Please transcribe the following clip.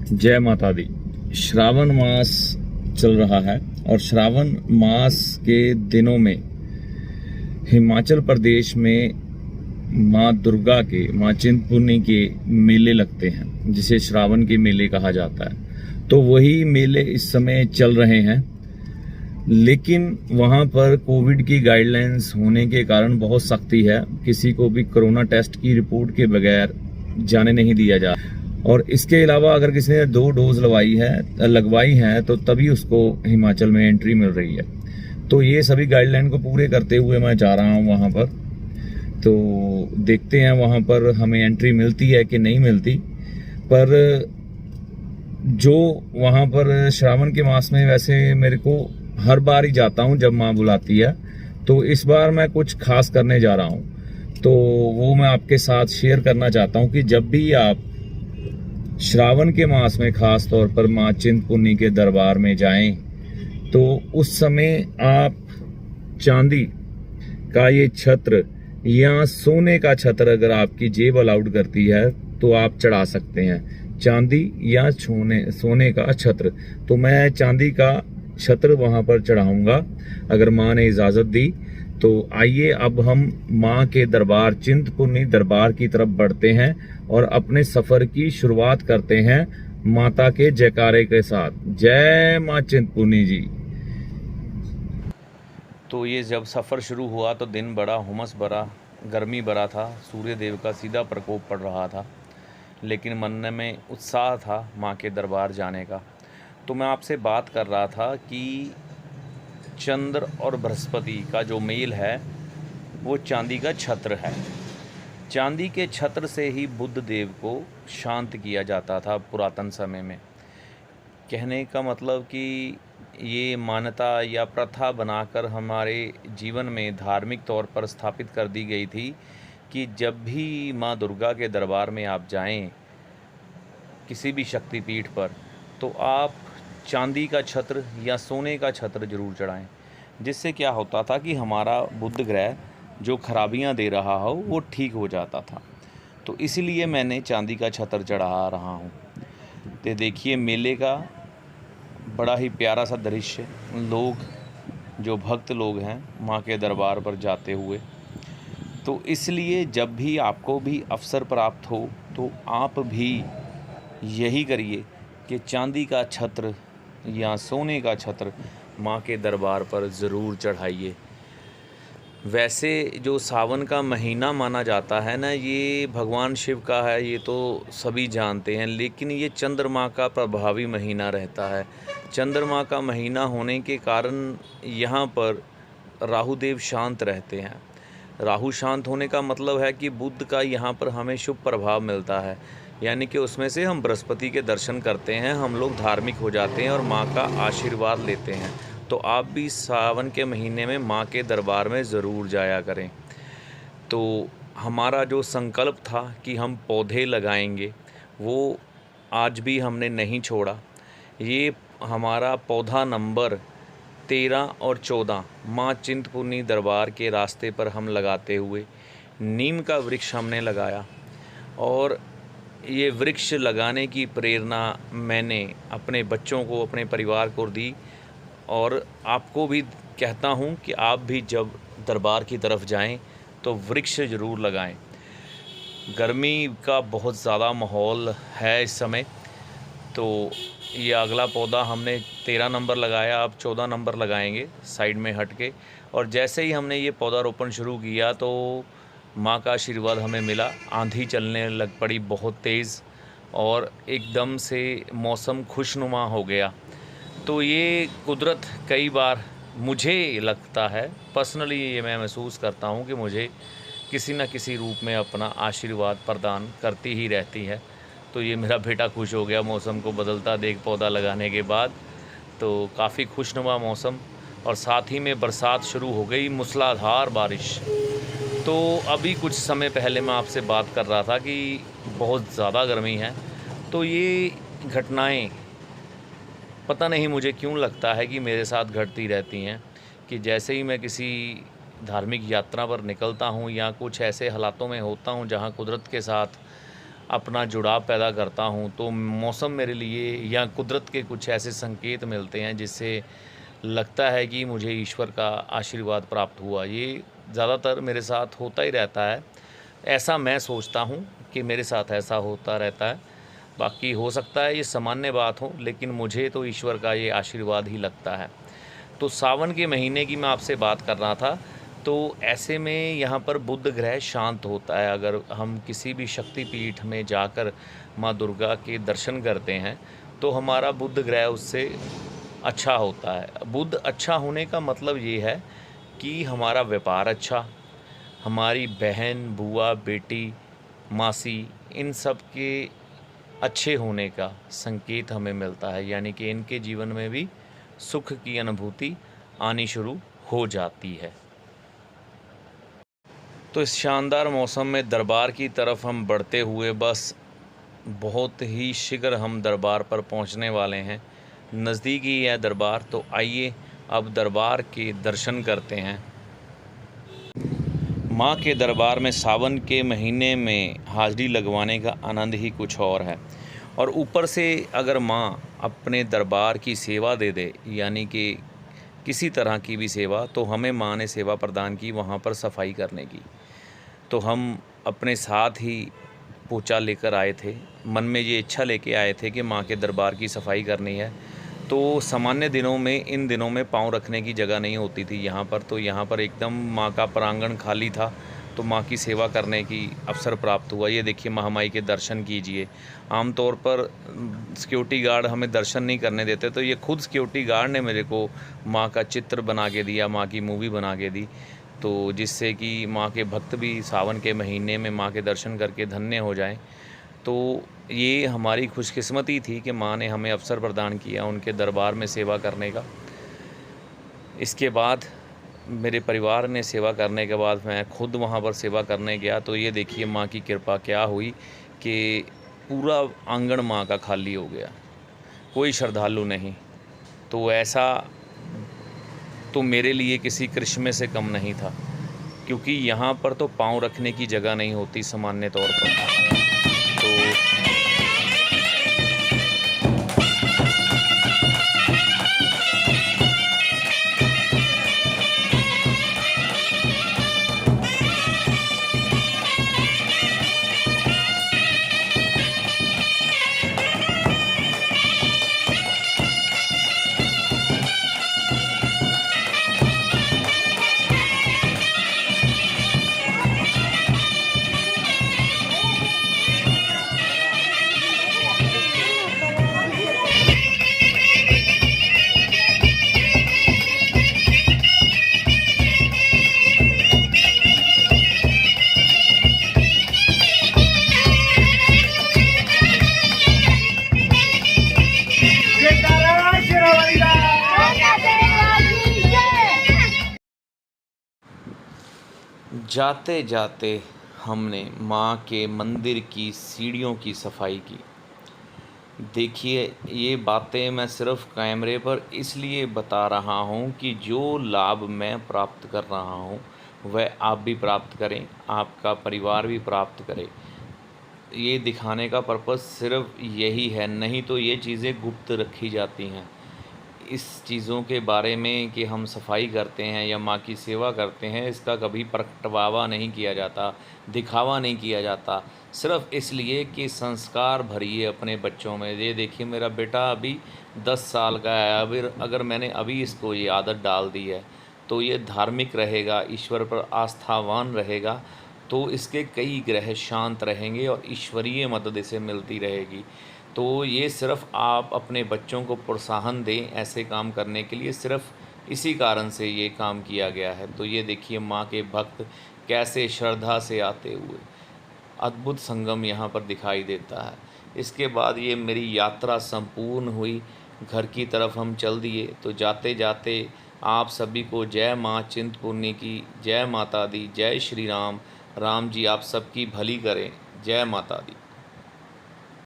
जय माता दी। श्रावण मास चल रहा है और श्रावण मास के दिनों में हिमाचल प्रदेश में माँ दुर्गा के, माँ चिंतपूर्णी के मेले लगते हैं, जिसे श्रावण के मेले कहा जाता है। तो वही मेले इस समय चल रहे हैं, लेकिन वहाँ पर कोविड की गाइडलाइंस होने के कारण बहुत सख्ती है। किसी को भी कोरोना टेस्ट की रिपोर्ट के बगैर जाने नहीं दिया जा, और इसके अलावा अगर किसी ने 2 डोज लगवाई है तो तभी उसको हिमाचल में एंट्री मिल रही है। तो ये सभी गाइडलाइन को पूरे करते हुए मैं जा रहा हूँ वहाँ पर। तो देखते हैं वहाँ पर हमें एंट्री मिलती है कि नहीं मिलती। पर जो वहाँ पर श्रावण के मास में वैसे मेरे को हर बार ही जाता हूँ जब माँ बुलाती है, तो इस बार मैं कुछ खास करने जा रहा हूँ। तो वो मैं आपके साथ शेयर करना चाहता हूँ कि जब भी आप श्रावण के मास में खास तौर पर माँ चिंतपूर्णी के दरबार में जाएं, तो उस समय आप चांदी का ये छत्र या सोने का छत्र, अगर आपकी जेब अलाउड करती है तो आप चढ़ा सकते हैं, चांदी या सोने का छत्र। तो मैं चांदी का छत्र वहां पर चढ़ाऊंगा अगर माँ ने इजाजत दी। तो आइए अब हम माँ के दरबार, चिंतपूर्णी दरबार की तरफ बढ़ते हैं और अपने सफर की शुरुआत करते हैं माता के जयकारे के साथ। जय माँ चिंतपूर्णी जी। तो ये जब सफ़र शुरू हुआ तो दिन बड़ा हुमस भरा, गर्मी भरा था, सूर्य देव का सीधा प्रकोप पड़ रहा था, लेकिन मन में उत्साह था माँ के दरबार जाने का। तो मैं आपसे बात कर रहा था कि चंद्र और बृहस्पति का जो मेल है वो चांदी का छत्र है। चांदी के छत्र से ही बुद्ध देव को शांत किया जाता था पुरातन समय में। कहने का मतलब कि ये मान्यता या प्रथा बनाकर हमारे जीवन में धार्मिक तौर पर स्थापित कर दी गई थी कि जब भी माँ दुर्गा के दरबार में आप जाएं, किसी भी शक्तिपीठ पर, तो आप चांदी का छत्र या सोने का छत्र जरूर चढ़ाएं। जिससे क्या होता था कि हमारा बुध ग्रह जो खराबियां दे रहा हो वो ठीक हो जाता था। तो इसीलिए मैंने चांदी का छत्र चढ़ा रहा हूँ। तो देखिए मेले का बड़ा ही प्यारा सा दृश्य, लोग जो भक्त लोग हैं माँ के दरबार पर जाते हुए। तो इसलिए जब भी आपको भी अवसर प्राप्त हो तो आप भी यही करिए कि चांदी का छत्र या सोने का छत्र माँ के दरबार पर ज़रूर चढ़ाइए। वैसे जो सावन का महीना माना जाता है ना, ये भगवान शिव का है, ये तो सभी जानते हैं, लेकिन ये चंद्रमा का प्रभावी महीना रहता है। चंद्रमा का महीना होने के कारण यहाँ पर राहुदेव शांत रहते हैं। राहु शांत होने का मतलब है कि बुध का यहाँ पर हमें शुभ प्रभाव मिलता है, यानी कि उसमें से हम बृहस्पति के दर्शन करते हैं, हम लोग धार्मिक हो जाते हैं और माँ का आशीर्वाद लेते हैं। तो आप भी सावन के महीने में माँ के दरबार में ज़रूर जाया करें। तो हमारा जो संकल्प था कि हम पौधे लगाएंगे, वो आज भी हमने नहीं छोड़ा। ये हमारा पौधा नंबर 13 और 14 माँ चिंतपूर्णी दरबार के रास्ते पर हम लगाते हुए नीम का वृक्ष हमने लगाया। और ये वृक्ष लगाने की प्रेरणा मैंने अपने बच्चों को, अपने परिवार को दी, और आपको भी कहता हूँ कि आप भी जब दरबार की तरफ जाएं तो वृक्ष ज़रूर लगाएं। गर्मी का बहुत ज़्यादा माहौल है इस समय। तो ये अगला पौधा हमने 13 नंबर लगाया, अब 14 नंबर लगाएंगे साइड में हट के। और जैसे ही हमने ये पौधारोपण शुरू किया तो माँ का आशीर्वाद हमें मिला। आंधी चलने लग पड़ी बहुत तेज़ और एकदम से मौसम खुशनुमा हो गया। तो ये कुदरत कई बार, मुझे लगता है पर्सनली, ये मैं महसूस करता हूँ कि मुझे किसी न किसी रूप में अपना आशीर्वाद प्रदान करती ही रहती है। तो ये मेरा बेटा खुश हो गया मौसम को बदलता देख पौधा लगाने के बाद। तो काफ़ी खुशनुमा मौसम, और साथ ही में बरसात शुरू हो गई, मूसलाधार बारिश। तो अभी कुछ समय पहले मैं आपसे बात कर रहा था कि बहुत ज़्यादा गर्मी है। तो ये घटनाएं पता नहीं मुझे क्यों लगता है कि मेरे साथ घटती रहती हैं, कि जैसे ही मैं किसी धार्मिक यात्रा पर निकलता हूँ या कुछ ऐसे हालातों में होता हूँ जहाँ कुदरत के साथ अपना जुड़ाव पैदा करता हूँ तो मौसम मेरे लिए या कुदरत के कुछ ऐसे संकेत मिलते हैं जिससे लगता है कि मुझे ईश्वर का आशीर्वाद प्राप्त हुआ। ये ज़्यादातर मेरे साथ होता ही रहता है। ऐसा मैं सोचता हूँ कि मेरे साथ ऐसा होता रहता है। बाकी हो सकता है ये सामान्य बात हो, लेकिन मुझे तो ईश्वर का ये आशीर्वाद ही लगता है। तो सावन के महीने की मैं आपसे बात कर रहा था, तो ऐसे में यहाँ पर बुध ग्रह शांत होता है। अगर हम किसी भी शक्तिपीठ में जाकर माँ दुर्गा के दर्शन करते हैं, तो हमारा बुध ग्रह उससे अच्छा होता है। बुध अच्छा होने का मतलब ये है कि हमारा व्यापार अच्छा, हमारी बहन, बुआ, बेटी, मासी, इन सब के अच्छे होने का संकेत हमें मिलता है, यानी कि इनके जीवन में भी सुख की अनुभूति आनी शुरू हो जाती है। तो इस शानदार मौसम में दरबार की तरफ हम बढ़ते हुए बस बहुत ही शीघ्र हम दरबार पर पहुंचने वाले हैं। नज़दीक ही है दरबार, तो आइए अब दरबार के दर्शन करते हैं। माँ के दरबार में सावन के महीने में हाज़िरी लगवाने का आनंद ही कुछ और है। और ऊपर से अगर माँ अपने दरबार की सेवा दे दे, यानी कि किसी तरह की भी सेवा, तो हमें माँ ने सेवा प्रदान की वहाँ पर सफाई करने की। तो हम अपने साथ ही पोंछा लेकर आए थे, मन में ये इच्छा लेके आए थे कि माँ के दरबार की सफाई करनी है। तो सामान्य दिनों में, इन दिनों में पाँव रखने की जगह नहीं होती थी यहाँ पर, तो यहाँ पर एकदम माँ का प्रांगण खाली था, तो माँ की सेवा करने की अवसर प्राप्त हुआ। ये देखिए महामाई के दर्शन कीजिए। आमतौर पर सिक्योरिटी गार्ड हमें दर्शन नहीं करने देते, तो ये खुद सिक्योरिटी गार्ड ने मेरे को माँ का चित्र बना के दिया, माँ की मूवी बना के दी, तो जिससे कि माँ के भक्त भी सावन के महीने में माँ के दर्शन करके धन्य हो जाएं। तो ये हमारी खुशकिस्मती थी कि माँ ने हमें अवसर प्रदान किया उनके दरबार में सेवा करने का। इसके बाद मेरे परिवार ने सेवा करने के बाद मैं खुद वहाँ पर सेवा करने गया, तो ये देखिए माँ की कृपा क्या हुई कि पूरा आंगन माँ का खाली हो गया, कोई श्रद्धालु नहीं। तो ऐसा तो मेरे लिए किसी करिश्मे से कम नहीं था, क्योंकि यहाँ पर तो पाँव रखने की जगह नहीं होती सामान्य तौर पर। तो जाते जाते हमने माँ के मंदिर की सीढ़ियों की सफाई की। देखिए, ये बातें मैं सिर्फ कैमरे पर इसलिए बता रहा हूँ कि जो लाभ मैं प्राप्त कर रहा हूँ वह आप भी प्राप्त करें, आपका परिवार भी प्राप्त करे। ये दिखाने का पर्पस सिर्फ यही है, नहीं तो ये चीज़ें गुप्त रखी जाती हैं। इस चीज़ों के बारे में कि हम सफाई करते हैं या माँ की सेवा करते हैं, इसका कभी प्रगटावा नहीं किया जाता, दिखावा नहीं किया जाता, सिर्फ इसलिए कि संस्कार भरिए अपने बच्चों में। ये देखिए मेरा बेटा अभी 10 साल का है, अगर मैंने अभी इसको ये आदत डाल दी है तो ये धार्मिक रहेगा, ईश्वर पर आस्थावान रहेगा, तो इसके कई ग्रह शांत रहेंगे और ईश्वरीय मदद इसे मिलती रहेगी। तो ये सिर्फ़ आप अपने बच्चों को प्रोत्साहन दें ऐसे काम करने के लिए, सिर्फ़ इसी कारण से ये काम किया गया है। तो ये देखिए माँ के भक्त कैसे श्रद्धा से आते हुए, अद्भुत संगम यहाँ पर दिखाई देता है। इसके बाद ये मेरी यात्रा संपूर्ण हुई, घर की तरफ हम चल दिए। तो जाते जाते आप सभी को जय माँ चिंतपूर्णी की, जय माता दी, जय श्री राम। राम जी आप सबकी भली करें। जय माता दी।